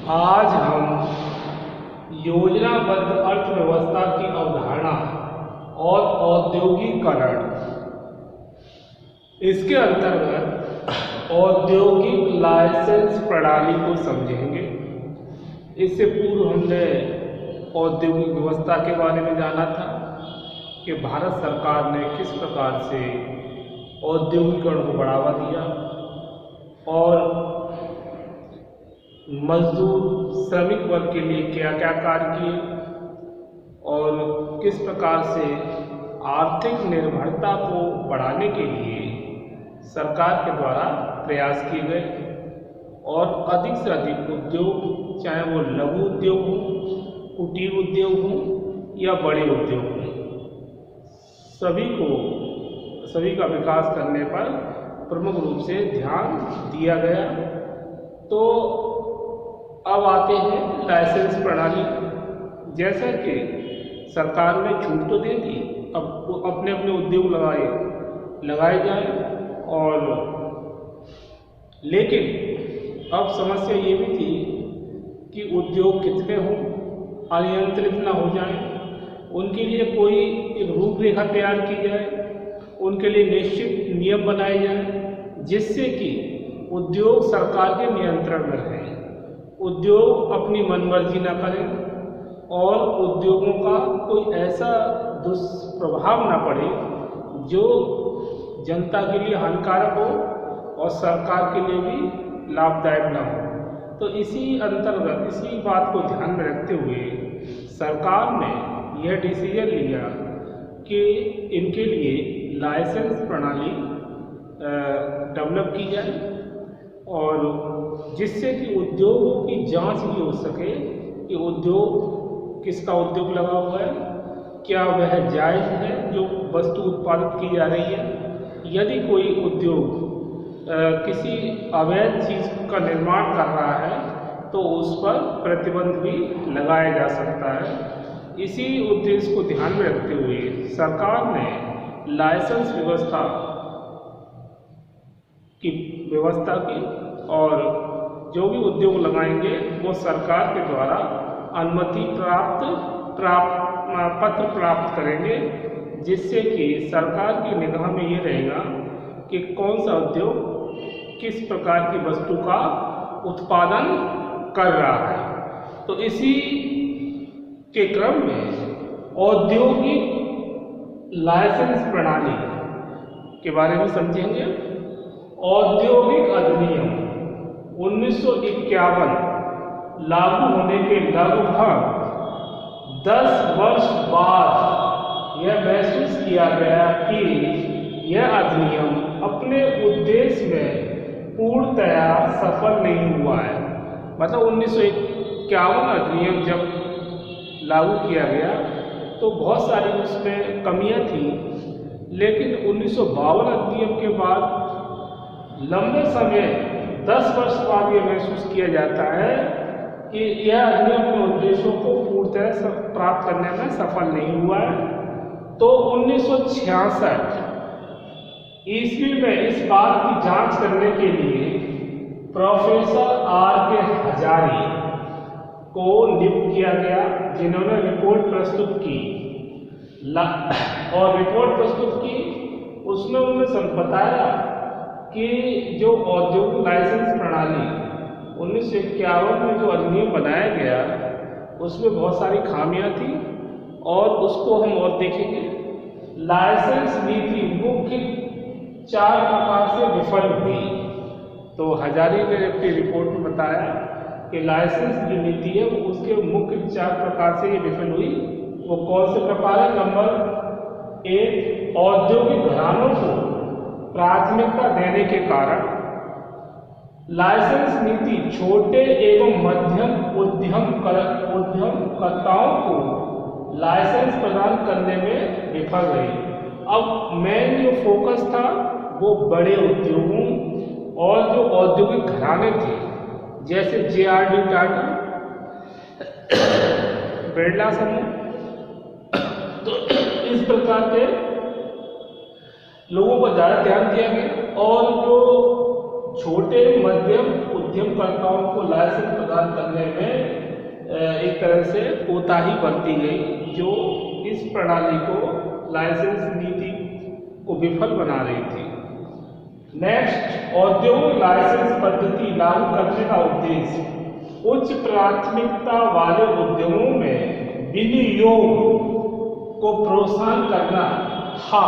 आज हम योजनाबद्ध अर्थव्यवस्था की अवधारणा और औद्योगिकरण, इसके अंतर्गत औद्योगिक लाइसेंस प्रणाली को समझेंगे। इससे पूर्व हमने औद्योगिक व्यवस्था के बारे में जाना था कि भारत सरकार ने किस प्रकार से औद्योगिकरण को बढ़ावा दिया और मजदूर श्रमिक वर्ग के लिए क्या क्या कार्य किए और किस प्रकार से आर्थिक निर्भरता को बढ़ाने के लिए सरकार के द्वारा प्रयास किए गए और अधिक से अधिक उद्योग, चाहे वो लघु उद्योग हो, कुटीर उद्योग हो या बड़े उद्योग हो, सभी का विकास करने पर प्रमुख रूप से ध्यान दिया गया। तो अब आते हैं लाइसेंस प्रणाली। जैसा कि सरकार ने छूट तो दे दी, अब अपने अपने उद्योग लगाए जाए, और लेकिन अब समस्या ये भी थी कि उद्योग कितने हों, अनियंत्रित ना हो जाए, उनके लिए कोई एक रूपरेखा तैयार की जाए, उनके लिए निश्चित नियम बनाए जाए जिससे कि उद्योग सरकार के नियंत्रण में रहे, उद्योग अपनी मनमर्जी ना करें और उद्योगों का कोई ऐसा दुष्प्रभाव ना पड़े जो जनता के लिए हानिकारक हो और सरकार के लिए भी लाभदायक ना हो। तो इसी अंतर्गत इसी बात को ध्यान में रखते हुए सरकार ने यह डिसीजन लिया कि इनके लिए लाइसेंस प्रणाली डेवलप की जाए और जिससे कि उद्योगों की जांच भी हो सके कि उद्योग किसका उद्योग लगा हुआ है, क्या वह जायज़ है जो वस्तु उत्पादित की जा रही है। यदि कोई उद्योग किसी अवैध चीज़ का निर्माण कर रहा है तो उस पर प्रतिबंध भी लगाया जा सकता है। इसी उद्देश्य को ध्यान में रखते हुए सरकार ने लाइसेंस व्यवस्था की और जो भी उद्योग लगाएंगे वो सरकार के द्वारा अनुमति पत्र प्राप्त करेंगे, जिससे कि सरकार की निगाह में ये रहेगा कि कौन सा उद्योग किस प्रकार की वस्तु का उत्पादन कर रहा है। तो इसी के क्रम में औद्योगिक लाइसेंस प्रणाली के बारे में समझेंगे। औद्योगिक अधिनियम 1951 लागू होने के लगभग 10 वर्ष बाद यह महसूस किया गया कि यह अधिनियम अपने उद्देश्य में पूर्णतया सफल नहीं हुआ है। मतलब 1951 अधिनियम जब लागू किया गया तो बहुत सारी उसमें कमियां थी, लेकिन 1952 अधिनियम के बाद लंबे समय 10 वर्ष बाद ये महसूस किया जाता है कि यह अधिनियम अपने उद्देश्यों को पूर्णतः प्राप्त करने में सफल नहीं हुआ है। तो 1966 ईस्वी में इस बात की जांच करने के लिए प्रोफेसर R.K. हजारी को नियुक्त किया गया, जिन्होंने रिपोर्ट प्रस्तुत की और रिपोर्ट प्रस्तुत की उसमें उन्होंने बताया कि जो औद्योगिक लाइसेंस प्रणाली 1951 में जो अधिनियम बनाया गया उसमें बहुत सारी खामियां थी और उसको हम और देखेंगे। लाइसेंस नीति मुख्य 4 प्रकार से विफल हुई। तो हजारी ने अपनी रिपोर्ट में बताया कि लाइसेंस जो नीति है वो उसके मुख्य 4 प्रकार से ये विफल हुई। वो कौन से प्रकार है? नंबर 1, औद्योगिक घरानों को प्राथमिकता देने के कारण लाइसेंस नीति छोटे एवं मध्यम उद्यमकर्ताओं को लाइसेंस प्रदान करने में विफल रही। अब मेन जो फोकस था वो बड़े उद्योगों और जो औद्योगिक घराने थे, जैसे JRD टाटा, बिरला समूह, तो इस प्रकार के लोगों पर ज़्यादा ध्यान दिया गया और जो छोटे मध्यम उद्यमकर्ताओं को लाइसेंस प्रदान करने में एक तरह से कोताही बरती गई, जो इस प्रणाली को लाइसेंस नीति को विफल बना रही थी। नेक्स्ट, औद्योगिक लाइसेंस पद्धति लागू करने का उद्देश्य उच्च प्राथमिकता वाले उद्यमों में विनियोग को प्रोत्साहन करना था,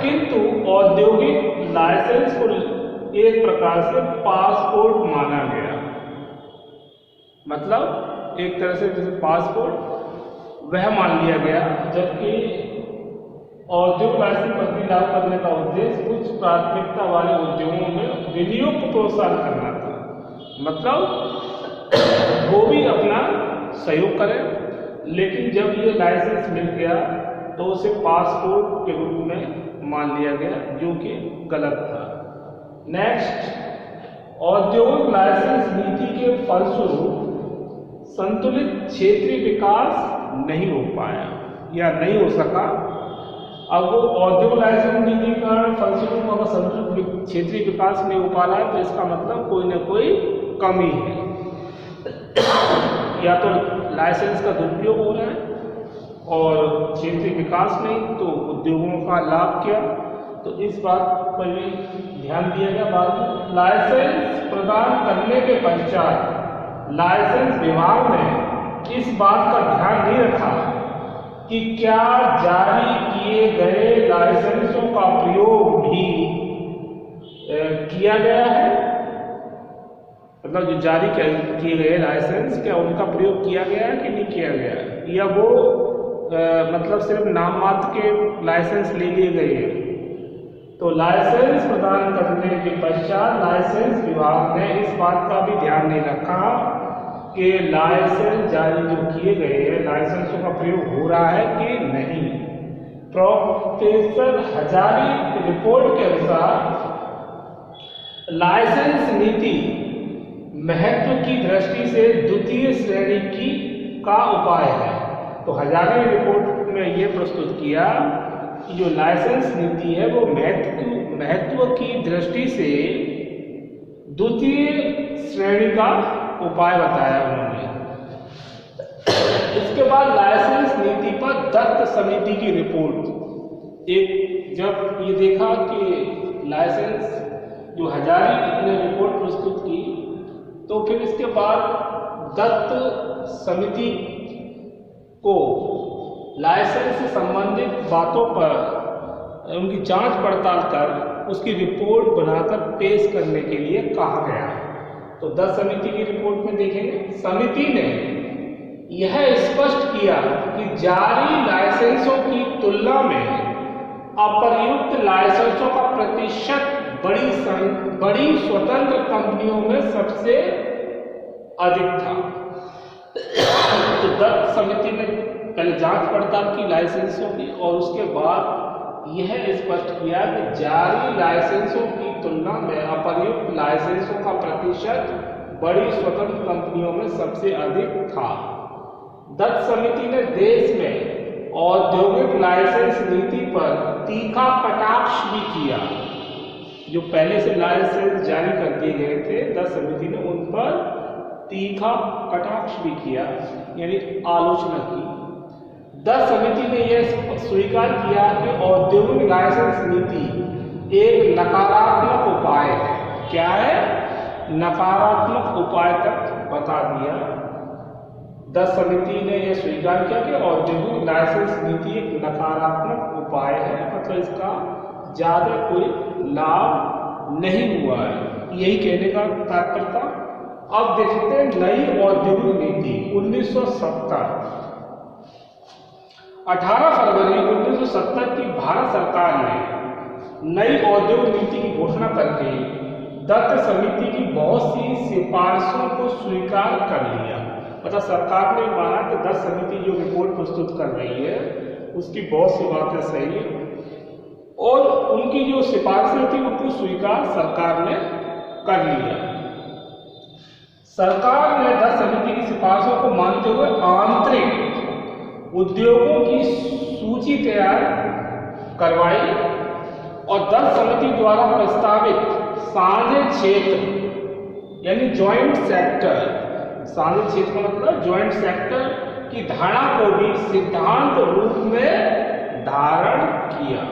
किंतु औद्योगिक लाइसेंस को एक प्रकार से पासपोर्ट माना गया। मतलब एक तरह से जैसे पासपोर्ट वह मान लिया गया, जबकि औद्योगिक लाइसेंस पद्धति लागू करने का उद्देश्य उच्च प्राथमिकता वाले उद्योगों में विनियोग को प्रोत्साहन करना था। मतलब वो भी अपना सहयोग करें, लेकिन जब ये लाइसेंस मिल गया तो उसे पासपोर्ट के रूप में मान लिया गया, जो कि गलत था। नेक्स्ट, औद्योगिक लाइसेंस नीति के फलस्वरूप संतुलित क्षेत्रीय विकास नहीं हो पाया या नहीं हो सका। अब वो औद्योगिक लाइसेंस नीति का फलस्वरूप अगर संतुलित क्षेत्रीय विकास नहीं हो पा रहा है तो इसका मतलब कोई ना कोई कमी है, या तो लाइसेंस का दुरुपयोग हो रहा है और क्षेत्रीय विकास नहीं, तो उद्योगों का लाभ क्या, तो इस बात पर भी ध्यान दिया गया। बाद में लाइसेंस प्रदान करने के पश्चात लाइसेंस विभाग ने इस बात का ध्यान नहीं रखा कि क्या जारी किए गए लाइसेंसों का प्रयोग भी किया गया है, मतलब जो जारी किए गए लाइसेंस क्या उनका प्रयोग किया गया है कि नहीं किया गया है, या वो मतलब सिर्फ नाम मात्र के लाइसेंस ले लिए गए हैं। तो लाइसेंस प्रदान करने के पश्चात लाइसेंस विभाग ने इस बात का भी ध्यान नहीं रखा कि लाइसेंस जारी जो किए गए हैं लाइसेंसों का प्रयोग हो रहा है कि नहीं। प्रोफेसर हजारी की रिपोर्ट के अनुसार लाइसेंस नीति महत्व की दृष्टि से द्वितीय श्रेणी की का उपाय है। तो हजारी रिपोर्ट में ये प्रस्तुत किया कि जो लाइसेंस नीति है वो महत्व की दृष्टि से द्वितीय श्रेणी का उपाय बताया उन्होंने। इसके बाद लाइसेंस नीति पर दत्त समिति की रिपोर्ट, एक जब ये देखा कि लाइसेंस जो हजारी ने रिपोर्ट प्रस्तुत की, तो फिर इसके बाद दत्त समिति को लाइसेंस से संबंधित बातों पर उनकी जांच पड़ताल कर उसकी रिपोर्ट बनाकर पेश करने के लिए कहा गया। तो दत्त समिति की रिपोर्ट में देखेंगे, समिति ने यह स्पष्ट किया कि जारी लाइसेंसों की तुलना में अप्रयुक्त लाइसेंसों का प्रतिशत बड़ी स्वतंत्र कंपनियों में सबसे अधिक था। तो दत्त समिति ने पहले जांच पड़ताल की लाइसेंसों की और उसके बाद यह स्पष्ट किया कि जारी लाइसेंसों की तुलना में अप्रयुक्त लाइसेंसों का प्रतिशत बड़ी स्वतंत्र कंपनियों में सबसे अधिक था। दत्त समिति ने देश में औद्योगिक लाइसेंस नीति पर तीखा कटाक्ष भी किया। जो पहले से लाइसेंस जारी कर दिए गए थे, दत्त समिति ने उन पर तीखा कटाक्ष भी किया, यानी आलोचना की। दत्त समिति ने यह स्वीकार किया कि औद्योगिक लाइसेंस नीति एक नकारात्मक उपाय है। क्या है? नकारात्मक उपाय तक बता दिया। दत्त समिति ने यह स्वीकार किया कि औद्योगिक लाइसेंस नीति एक नकारात्मक उपाय है, मतलब इसका ज्यादा कोई लाभ नहीं हुआ है, यही कहने का तात्पर्य था। अब देखते हैं नई औद्योगिक नीति 1970। 18 फरवरी 1970 की भारत सरकार ने नई औद्योगिक नीति की घोषणा करके दत्त समिति की बहुत सी सिफारिशों को स्वीकार कर लिया। मतलब सरकार ने माना कि दत्त समिति जो रिपोर्ट प्रस्तुत कर रही है उसकी बहुत सी बातें सही है और उनकी जो सिफारिशें थी उनको स्वीकार सरकार ने कर लिया। सरकार ने दत्त समिति की सिफारिशों को मानते हुए आंतरिक उद्योगों की सूची तैयार करवाई और दत्त समिति द्वारा प्रस्तावित साझे क्षेत्र यानी ज्वाइंट सेक्टर, साझे क्षेत्र का मतलब ज्वाइंट सेक्टर की धारणा को भी सिद्धांत रूप में धारण किया।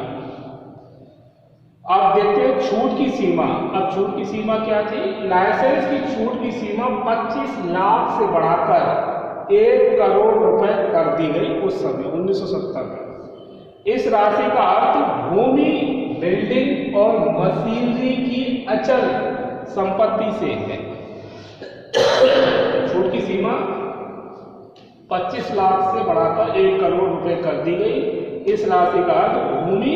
अब देखते हैं छूट की सीमा। अब छूट की सीमा क्या थी? लाइसेंस की छूट की सीमा 25 लाख से बढ़ाकर 1 करोड़ रुपए कर दी गई उस समय 1970 में। इस राशि का अर्थ भूमि, बिल्डिंग और मशीनरी की अचल संपत्ति से है। छूट की सीमा 25 लाख से बढ़ाकर 1 करोड़ रुपए कर दी गई। इस राशि का अर्थ भूमि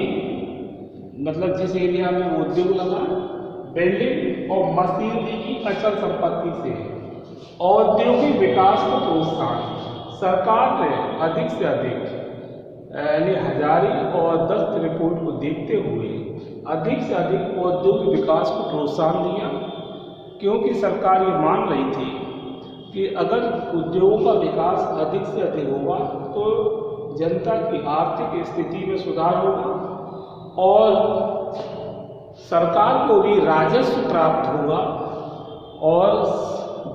मतलब जिस एरिया में उद्योग लगा, बिल्डिंग और मशीनरी की अचल संपत्ति से है। औद्योगिक विकास को प्रोत्साहन, सरकार ने अधिक से अधिक यानी हजारी और दस्त रिपोर्ट को देखते हुए अधिक से अधिक औद्योगिक विकास को प्रोत्साहन दिया, क्योंकि सरकार ये मान रही थी कि अगर उद्योगों का विकास अधिक से अधिक होगा तो जनता की आर्थिक स्थिति में सुधार होगा और सरकार को भी राजस्व प्राप्त होगा और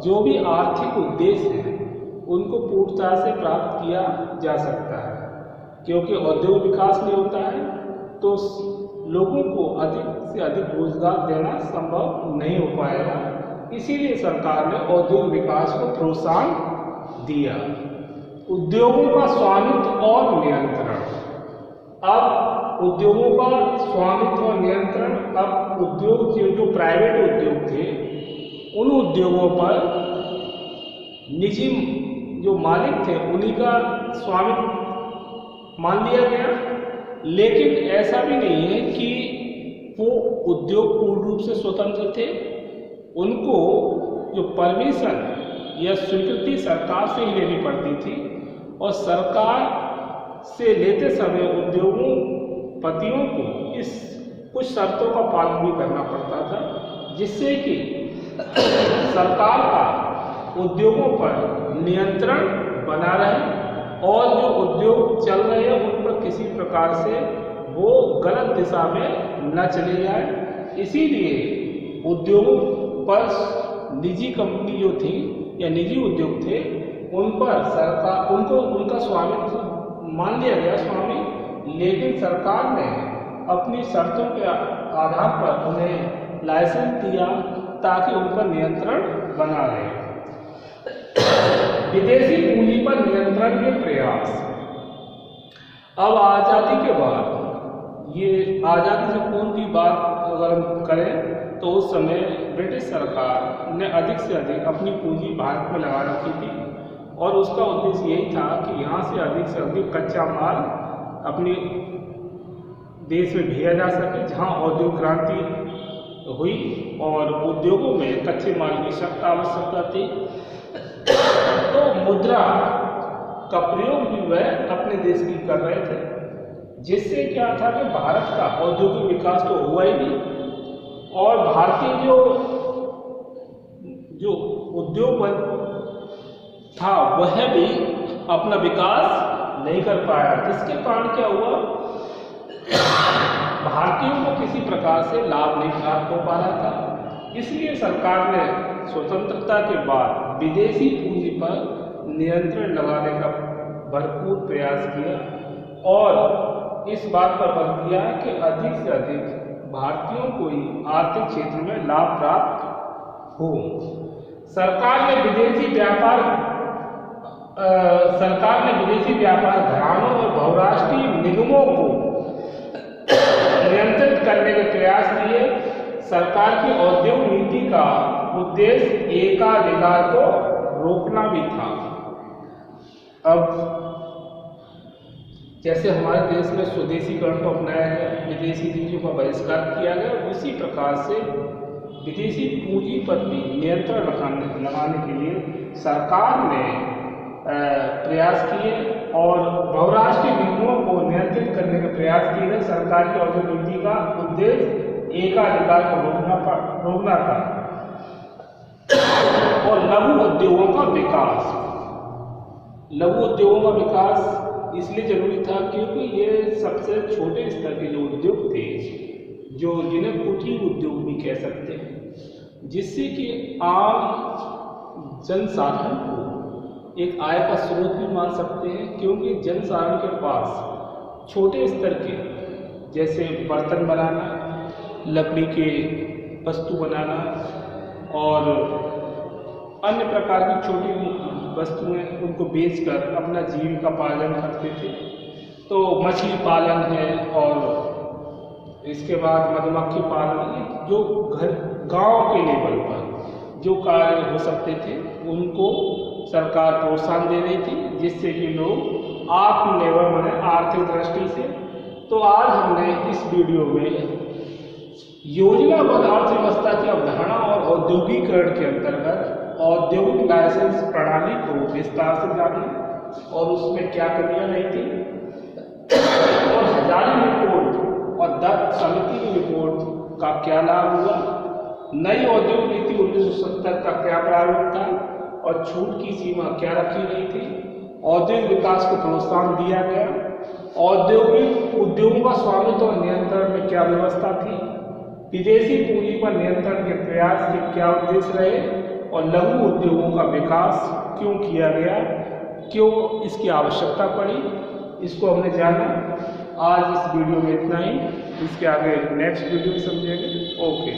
जो भी आर्थिक उद्देश्य हैं उनको पूर्णता से प्राप्त किया जा सकता है। क्योंकि औद्योगिक विकास नहीं होता है तो लोगों को अधिक से अधिक रोजगार देना संभव नहीं हो पाएगा। इसीलिए सरकार ने औद्योगिक विकास को प्रोत्साहन दिया। उद्योगों का स्वामित्व और नियंत्रण। अब उद्योगों का स्वामित्व और नियंत्रण, अब उद्योग जो प्राइवेट उद्योग थे उन उद्योगों पर निजी जो मालिक थे उन्हीं का स्वामित्व मान लिया गया। लेकिन ऐसा भी नहीं है कि वो उद्योग पूर्ण रूप से स्वतंत्र थे। उनको जो परमिशन या स्वीकृति सरकार से ही लेनी पड़ती थी और सरकार से लेते समय उद्योगों पतियों को इस कुछ शर्तों का पालन भी करना पड़ता था, जिससे कि सरकार का उद्योगों पर नियंत्रण बना रहे और जो उद्योग चल रहे हैं उन पर किसी प्रकार से वो गलत दिशा में न चले जाए। इसीलिए उद्योगों पर निजी कंपनी जो थी या निजी उद्योग थे उन पर सरकार उनका स्वामित्व मान लिया गया स्वामी, लेकिन सरकार ने अपनी शर्तों के आधार पर उन्हें लाइसेंस दिया ताकि उन पर नियंत्रण बना रहे। विदेशी पूंजी पर नियंत्रण के प्रयास। अब आज़ादी के बाद, ये आज़ादी से पूर्व की बात अगर हम करें तो उस समय ब्रिटिश सरकार ने अधिक से अधिक अपनी पूंजी भारत में लगा रखी थी और उसका उद्देश्य यही था कि यहाँ से अधिक कच्चा माल अपने देश में भेजा जा सके, जहाँ औद्योगिक क्रांति हुई और उद्योगों में कच्चे माल की सख्त आवश्यकता थी। तो मुद्रा का प्रयोग भी वह अपने देश की कर रहे थे, जिससे क्या था कि भारत का औद्योगिक विकास तो हुआ ही नहीं और भारतीय जो उद्योग था वह भी अपना विकास नहीं कर पाया, जिसके कारण क्या हुआ, भारतीयों को किसी प्रकार से लाभ नहीं प्राप्त हो पा रहा था। इसलिए सरकार ने स्वतंत्रता के बाद विदेशी पूंजी पर नियंत्रण लगाने का भरपूर प्रयास किया और इस बात पर बल दिया कि अधिक से अधिक भारतीयों को ही आर्थिक क्षेत्र में लाभ प्राप्त हो। सरकार ने विदेशी व्यापार घरानों और बहुराष्ट्रीय निगमों को नियंत्रित करने के प्रयास किए। सरकार की औद्योगिक नीति का उद्देश्य एकाधिकार को रोकना भी था। अब जैसे हमारे देश में स्वदेशीकरण को अपनाया गया, विदेशी चीजों का बहिष्कार किया गया, उसी प्रकार से विदेशी पूंजी पर भी नियंत्रण लगाने के लिए सरकार ने प्रयास किए और बहुराष्ट्रीय निगमों को नियंत्रित करने के प्रयास किए गए। सरकार की औद्योगिक नीति का उद्देश्य एकाधिकार को रोकना था। और लघु उद्योगों का विकास। लघु उद्योगों का विकास इसलिए जरूरी था क्योंकि ये सबसे छोटे स्तर के जो उद्योग थे जिन्हें कुटीर उद्योग भी कह सकते हैं, जिससे कि आम जनसाधारण को एक आय का स्रोत भी मान सकते हैं, क्योंकि जनसाधारण के पास छोटे स्तर के जैसे बर्तन बनाना, लकड़ी के वस्तु बनाना और अन्य प्रकार की छोटी वस्तुएं उनको बेचकर अपना जीविका पालन करते थे। तो मछली पालन है और इसके बाद मधुमक्खी पालन, जो गांव के लेवल पर जो कार्य हो सकते थे उनको सरकार प्रोत्साहन दे रही थी, जिससे कि लोग आत्मनिर्भर बने आर्थिक दृष्टि से। तो आज हमने इस वीडियो में योजनाबद्ध अर्थव्यवस्था की अवधारणा और औद्योगिकरण के अंतर्गत औद्योगिक लाइसेंस प्रणाली को विस्तार से जाना और उसमें क्या कमियां नहीं थी और हजारी रिपोर्ट और दत्त समिति की रिपोर्ट का क्या लाभ हुआ, नई औद्योगिक नीति 1970 का क्या प्रारूप था और छूट की सीमा क्या रखी गई थी, औद्योगिक विकास को प्रोत्साहन दिया गया, औद्योगिक उद्योगों का स्वामित्व और नियंत्रण में क्या व्यवस्था थी, विदेशी पूंजी पर नियंत्रण के प्रयास के क्या उद्देश्य रहे और लघु उद्योगों का विकास क्यों किया गया, क्यों इसकी आवश्यकता पड़ी, इसको हमने जाना। आज इस वीडियो में इतना ही, इसके आगे नेक्स्ट वीडियो में समझेंगे। ओके।